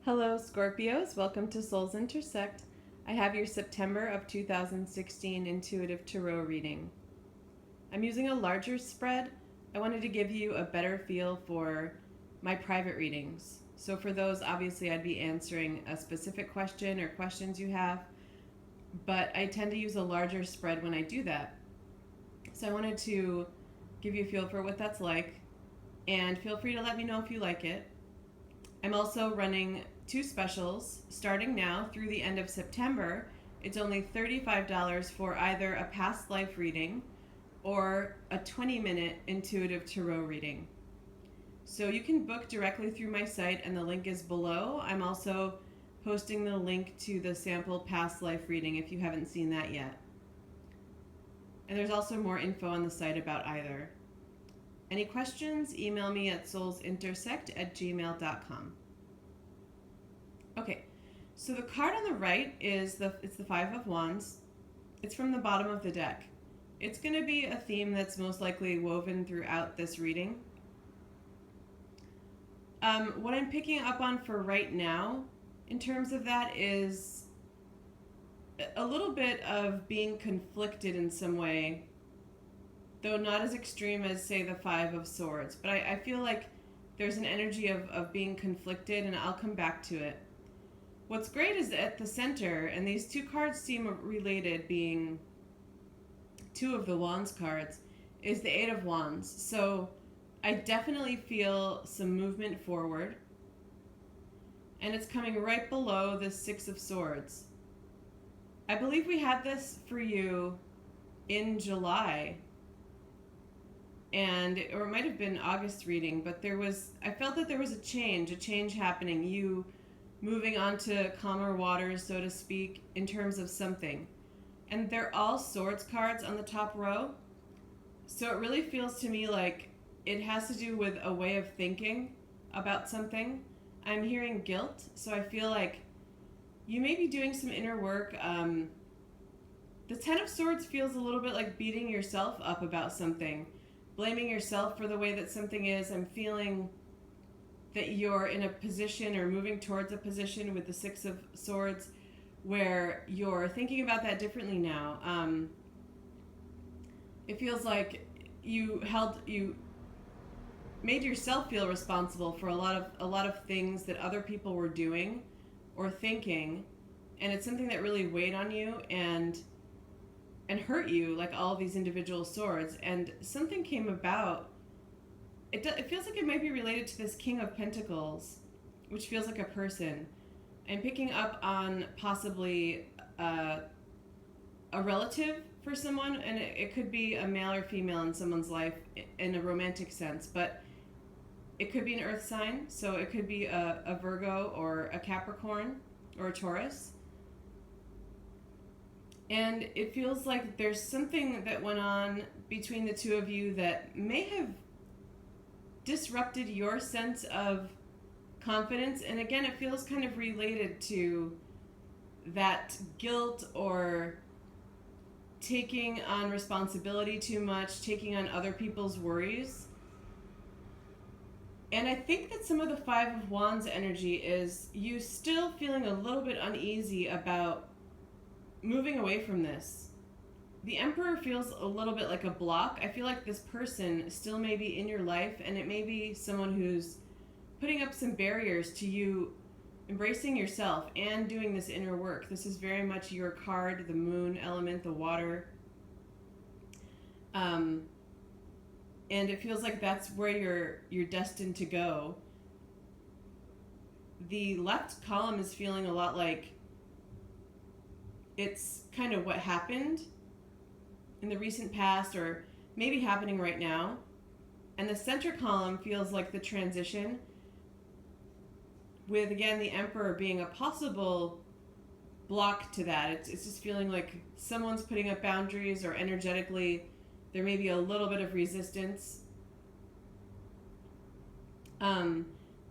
Hello, Scorpios. Welcome to Souls Intersect. I have your September of 2016 Intuitive Tarot reading. I'm using a larger spread. I wanted to give you a better feel for my private readings. So for those, obviously, I'd be answering a specific question or questions you have, but I tend to use a larger spread when I do that. So I wanted to give you a feel for what that's like, and feel free to let me know if you like it. I'm also running two specials starting now through the end of September. It's only $35 for either a past life reading or a 20-minute intuitive tarot reading. So you can book directly through my site, and the link is below. I'm also posting the link to the sample past life reading if you haven't seen that yet. And there's also more info on the site about either. Any questions, email me at soulsintersect@gmail.com. Okay, so the card on the right is the Five of Wands. It's from the bottom of the deck. It's going to be a theme that's most likely woven throughout this reading. What I'm picking up on for right now in terms of that is a little bit of being conflicted in some way, though not as extreme as, say, the Five of Swords. But I feel like there's an energy of being conflicted, and I'll come back to it. What's great is at the center, and these two cards seem related, being two of the Wands cards, is the Eight of Wands. So I definitely feel some movement forward, and it's coming right below the Six of Swords. I believe we had this for you in July, or it might have been August reading, but I felt that there was a change happening, you moving on to calmer waters, so to speak, in terms of something. And they're all swords cards on the top row, so it really feels to me like it has to do with a way of thinking about something. I'm hearing guilt, so I feel like you may be doing some inner work. The Ten of Swords feels a little bit like beating yourself up about something, blaming yourself for the way that something is. I'm feeling that you're in a position or moving towards a position with the Six of Swords where you're thinking about that differently now. It feels like you made yourself feel responsible for a lot of things that other people were doing or thinking, and it's something that really weighed on you and hurt you, like all of these individual swords. And something came about. It feels like it might be related to this King of Pentacles, which feels like a person. I'm picking up on possibly a relative for someone, and it could be a male or female in someone's life in a romantic sense, but it could be an earth sign, so it could be a Virgo or a Capricorn or a Taurus. And it feels like there's something that went on between the two of you that may have disrupted your sense of confidence. And again, it feels kind of related to that guilt or taking on responsibility too much, taking on other people's worries. And I think that some of the Five of Wands energy is you still feeling a little bit uneasy about moving away from this. The Emperor feels a little bit like a block. I feel like this person still may be in your life, and it may be someone who's putting up some barriers to you embracing yourself and doing this inner work. This is very much your card, the moon element, the water. And it feels like that's where you're destined to go. The left column is feeling a lot like it's kind of what happened in the recent past, or maybe happening right now. And the center column feels like the transition, with, again, the Emperor being a possible block to that. It's just feeling like someone's putting up boundaries, or energetically there may be a little bit of resistance.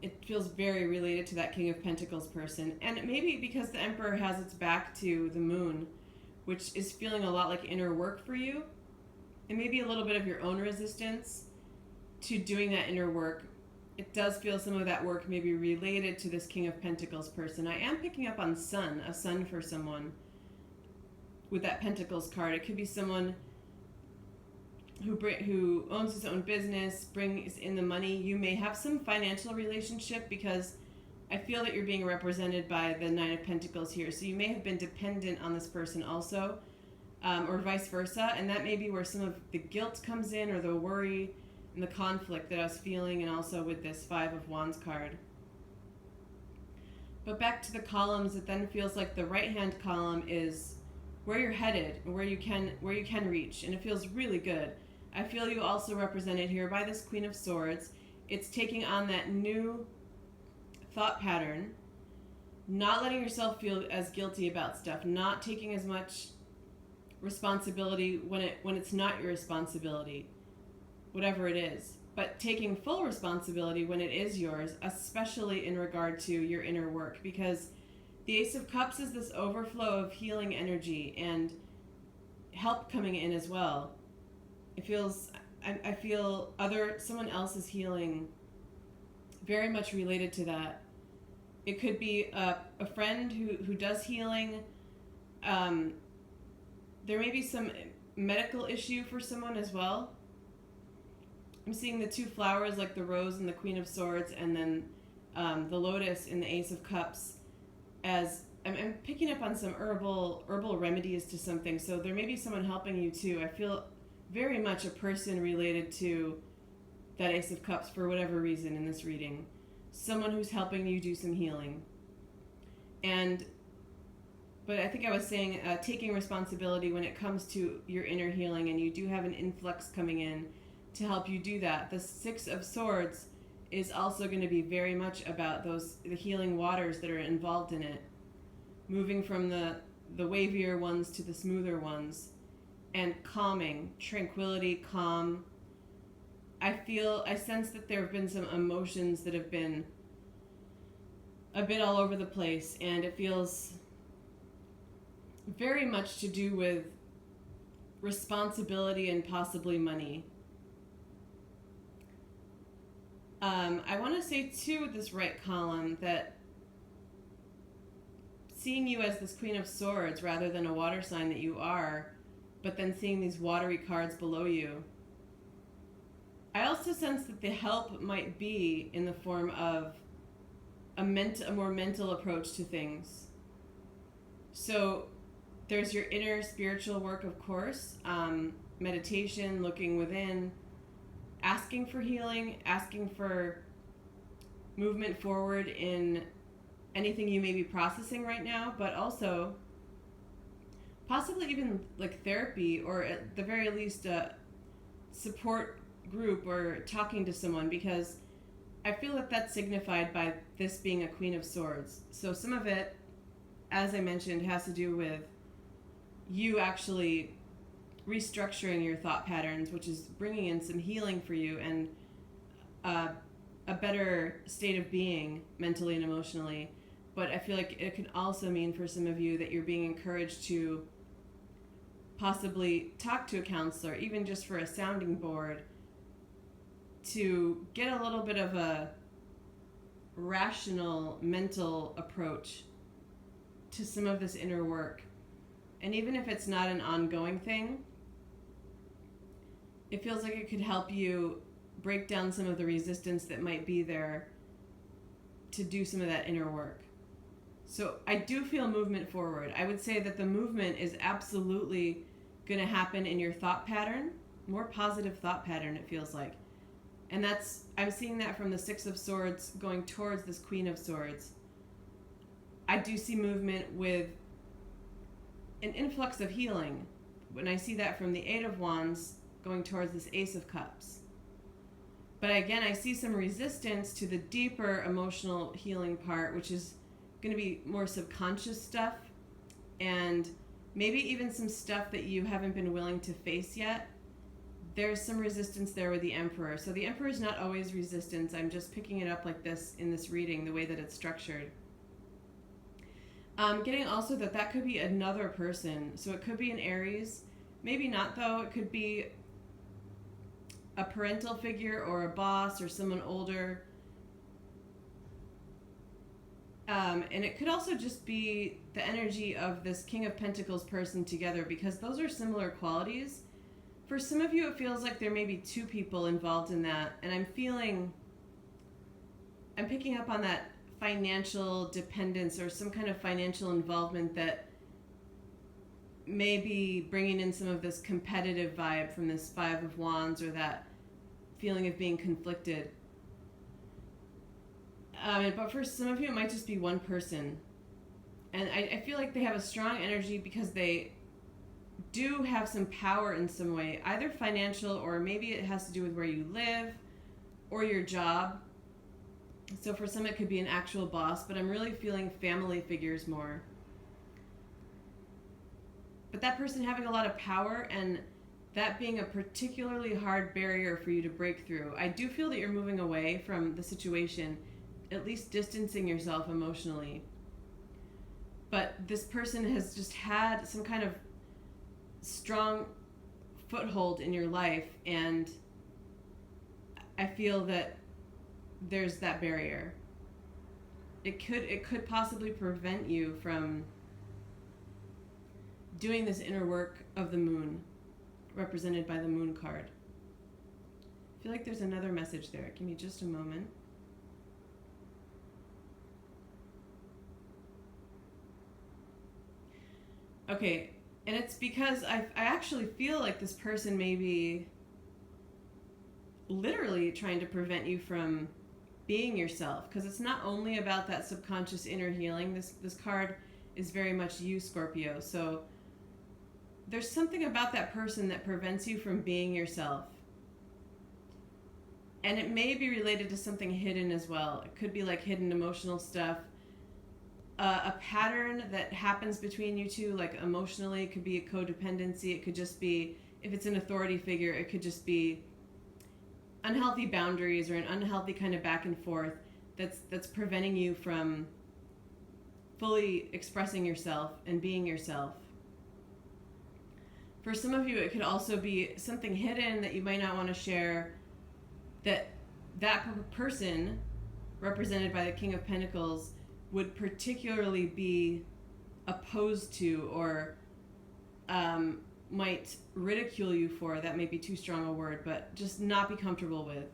It feels very related to that King of Pentacles person. And it may be because the Emperor has its back to the moon, which is feeling a lot like inner work for you. And maybe a little bit of your own resistance to doing that inner work it does feel some of that work may be related to this King of Pentacles person. I am picking up on sun, a sun for someone with that Pentacles card. It could be someone who owns his own business, brings in the money. You may have some financial relationship, because I feel that you're being represented by the Nine of Pentacles here. So you may have been dependent on this person also, or vice versa. And that may be where some of the guilt comes in, or the worry and the conflict that I was feeling, and also with this Five of Wands card. But back to the columns, it then feels like the right-hand column is where you're headed, and where you can reach, and it feels really good. I feel you also represented here by this Queen of Swords. It's taking on that new thought pattern, not letting yourself feel as guilty about stuff, not taking as much responsibility when it's not your responsibility, whatever it is, but taking full responsibility when it is yours, especially in regard to your inner work, because the Ace of Cups is this overflow of healing energy and help coming in as well. It feels, I feel someone else's healing very much related to that. It could be a friend who does healing. There may be some medical issue for someone as well. I'm seeing the two flowers, like the rose and the Queen of Swords, and then the lotus in the Ace of Cups. As I'm picking up on some herbal remedies to something, so there may be someone helping you too. I feel very much a person related to that Ace of Cups for whatever reason in this reading. Someone who's helping you do some healing. But I think I was saying taking responsibility when it comes to your inner healing, and you do have an influx coming in to help you do that. The Six of Swords is also going to be very much about the healing waters that are involved in it, moving from the wavier ones to the smoother ones, and calming, tranquility, calm. I sense that there have been some emotions that have been a bit all over the place, and it feels very much to do with responsibility and possibly money. I want to say too with this right column that seeing you as this Queen of Swords rather than a water sign that you are, but then seeing these watery cards below you, I also sense that the help might be in the form of a more mental approach to things. So there's your inner spiritual work, of course, meditation, looking within, asking for healing, asking for movement forward in anything you may be processing right now, but also possibly even like therapy, or at the very least a support group or talking to someone, because I feel that that's signified by this being a Queen of Swords. So some of it, as I mentioned, has to do with you actually restructuring your thought patterns, which is bringing in some healing for you and a better state of being mentally and emotionally. But I feel like it can also mean for some of you that you're being encouraged to possibly talk to a counselor, even just for a sounding board, to get a little bit of a rational mental approach to some of this inner work. And even if it's not an ongoing thing, it feels like it could help you break down some of the resistance that might be there to do some of that inner work. So I do feel movement forward. I would say that the movement is absolutely going to happen in your thought pattern, more positive thought pattern, it feels like. And I'm seeing that from the Six of Swords going towards this Queen of Swords. I do see movement with an influx of healing when I see that from the Eight of Wands going towards this Ace of Cups. But again, I see some resistance to the deeper emotional healing part, which is going to be more subconscious stuff, and maybe even some stuff that you haven't been willing to face yet. There's some resistance there with the Emperor. So the Emperor is not always resistance. I'm just picking it up like this in this reading, the way that it's structured. Getting also that could be another person. So it could be an Aries. Maybe not, though. It could be a parental figure or a boss or someone older. And it could also just be the energy of this King of Pentacles person together, because those are similar qualities. For some of you, it feels like there may be two people involved in that. And I'm picking up on that financial dependence or some kind of financial involvement that may be bringing in some of this competitive vibe from this Five of Wands, or that feeling of being conflicted. But for some of you, it might just be one person. And I feel like they have a strong energy because they do have some power in some way, either financial, or maybe it has to do with where you live or your job. So for some, it could be an actual boss, but I'm really feeling family figures more. But that person having a lot of power, and that being a particularly hard barrier for you to break through. I do feel that you're moving away from the situation, at least distancing yourself emotionally. But this person has just had some kind of strong foothold in your life, and I feel that there's that barrier. It could possibly prevent you from doing this inner work of the moon, represented by the moon card. I feel like there's another message there. Give me just a moment. Okay, and it's because I actually feel like this person may be literally trying to prevent you from being yourself, because it's not only about that subconscious inner healing. This card is very much you, Scorpio. So there's something about that person that prevents you from being yourself. And it may be related to something hidden as well. It could be like hidden emotional stuff. A pattern that happens between you two, like emotionally. It could be a codependency. It could just be, if it's an authority figure, it could just be unhealthy boundaries or an unhealthy kind of back and forth that's preventing you from fully expressing yourself and being yourself. For some of you, it could also be something hidden that you might not want to share, that person, represented by the King of Pentacles, would particularly be opposed to, or might ridicule you for. That may be too strong a word, but just not be comfortable with.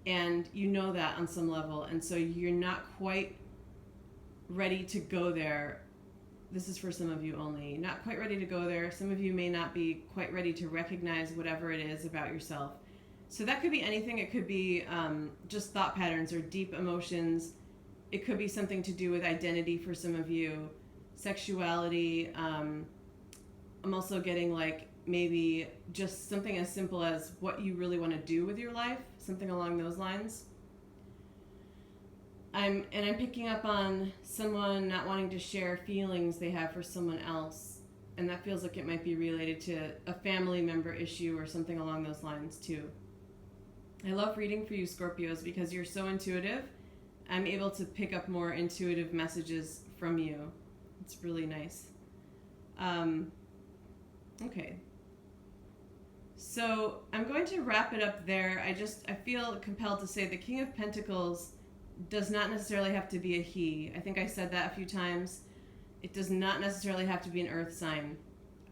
And you know that on some level, and so you're not quite ready to go there. This is for some of you only. Not quite ready to go there. Some of you may not be quite ready to recognize whatever it is about yourself. So that could be anything. It could be just thought patterns or deep emotions. It could be something to do with identity for some of you, sexuality. I'm also getting like maybe just something as simple as what you really want to do with your life, something along those lines. I'm picking up on someone not wanting to share feelings they have for someone else, and that feels like it might be related to a family member issue or something along those lines too. I love reading for you, Scorpios, because you're so intuitive. I'm able to pick up more intuitive messages from you. It's really nice. Okay. So I'm going to wrap it up there. I feel compelled to say the King of Pentacles does not necessarily have to be a he. I think I said that a few times. It does not necessarily have to be an earth sign.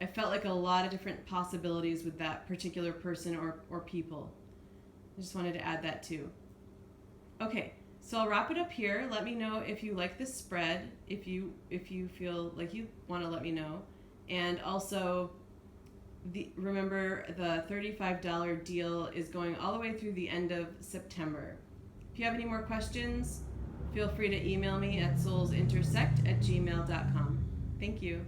I felt like a lot of different possibilities with that particular person or people. I just wanted to add that too. Okay, so I'll wrap it up here. Let me know if you like this spread, if you feel like you want to let me know. And also, remember the $35 deal is going all the way through the end of September. If you have any more questions, feel free to email me at soulsintersect@gmail.com. Thank you.